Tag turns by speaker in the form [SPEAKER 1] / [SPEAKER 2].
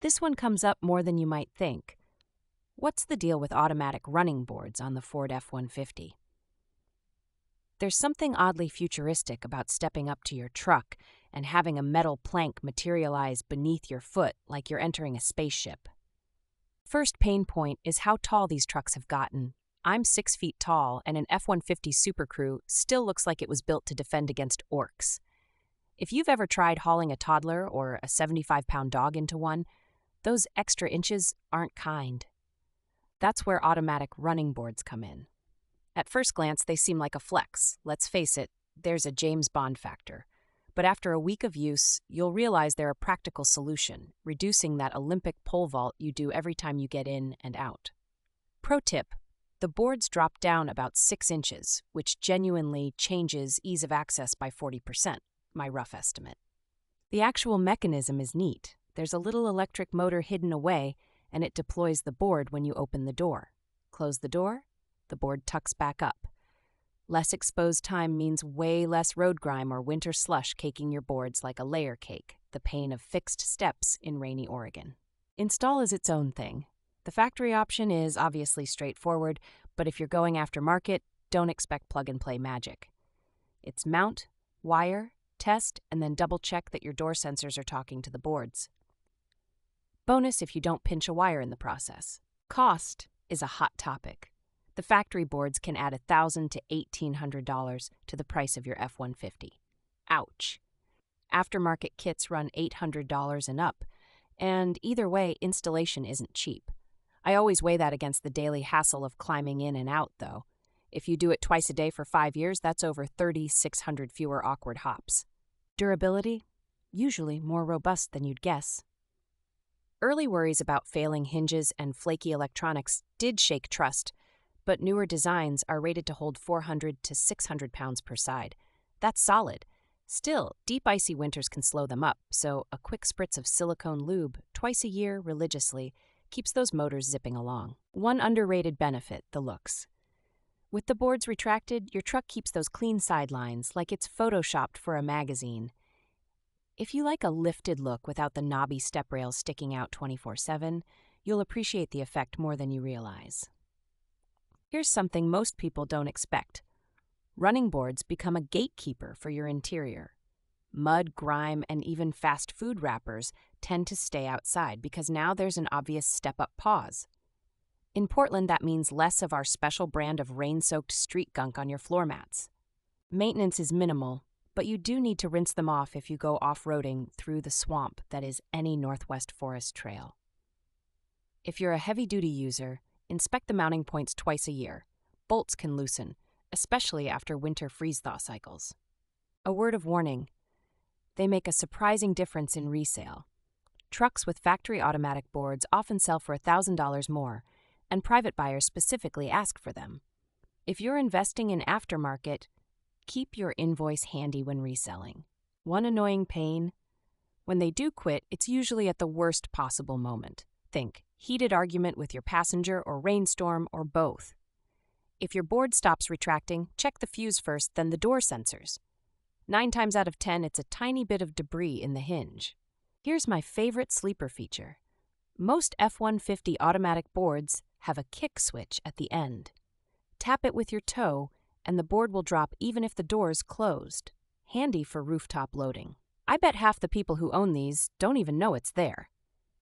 [SPEAKER 1] This one comes up more than you might think. What's the deal with automatic running boards on the Ford F-150? There's something oddly futuristic about stepping up to your truck and having a metal plank materialize beneath your foot like you're entering a spaceship. First pain point is how tall these trucks have gotten. I'm 6 feet tall, and an F-150 Super Crew still looks like it was built to defend against orcs. If you've ever tried hauling a toddler or a 75-pound dog into one, those extra inches aren't kind. That's where automatic running boards come in. At first glance, they seem like a flex. Let's face it, there's a James Bond factor. But after a week of use, you'll realize they're a practical solution, reducing that Olympic pole vault you do every time you get in and out. Pro tip: the boards drop down about 6 inches, which genuinely changes ease of access by 40%, my rough estimate. The actual mechanism is neat. There's a little electric motor hidden away, and it deploys the board when you open the door. Close the door, the board tucks back up. Less exposed time means way less road grime or winter slush caking your boards like a layer cake, the pain of fixed steps in rainy Oregon. Install is its own thing. The factory option is obviously straightforward, but if you're going aftermarket, don't expect plug-and-play magic. It's mount, wire, test, and then double-check that your door sensors are talking to the boards. Bonus if you don't pinch a wire in the process. Cost is a hot topic. The factory boards can add $1,000 to $1,800 to the price of your F-150. Ouch. Aftermarket kits run $800 and up, and either way, installation isn't cheap. I always weigh that against the daily hassle of climbing in and out, though. If you do it twice a day for 5 years, that's over 3,600 fewer awkward hops. Durability? Usually more robust than you'd guess. Early worries about failing hinges and flaky electronics did shake trust, but newer designs are rated to hold 400 to 600 pounds per side. That's solid. Still, deep icy winters can slow them up, so a quick spritz of silicone lube twice a year religiously keeps those motors zipping along. One underrated benefit: the looks. With the boards retracted, your truck keeps those clean sidelines like it's photoshopped for a magazine. If you like a lifted look without the knobby step rails sticking out 24/7, you'll appreciate the effect more than you realize. Here's something most people don't expect. Running boards become a gatekeeper for your interior. Mud, grime, and even fast food wrappers tend to stay outside because now there's an obvious step-up pause. In Portland, that means less of our special brand of rain-soaked street gunk on your floor mats. Maintenance is minimal, but you do need to rinse them off if you go off-roading through the swamp that is any Northwest Forest trail. If you're a heavy-duty user, inspect the mounting points twice a year. Bolts can loosen, especially after winter freeze-thaw cycles. A word of warning: they make a surprising difference in resale. Trucks with factory automatic boards often sell for $1,000 more, and private buyers specifically ask for them. If you're investing in aftermarket, keep your invoice handy when reselling. One annoying pain: when they do quit, it's usually at the worst possible moment. Think heated argument with your passenger or rainstorm or both. If your board stops retracting, check the fuse first, then the door sensors. 9 times out of 10, it's a tiny bit of debris in the hinge. Here's my favorite sleeper feature. Most F-150 automatic boards have a kick switch at the end. Tap it with your toe, and the board will drop even if the door's closed. Handy for rooftop loading. I bet half the people who own these don't even know it's there.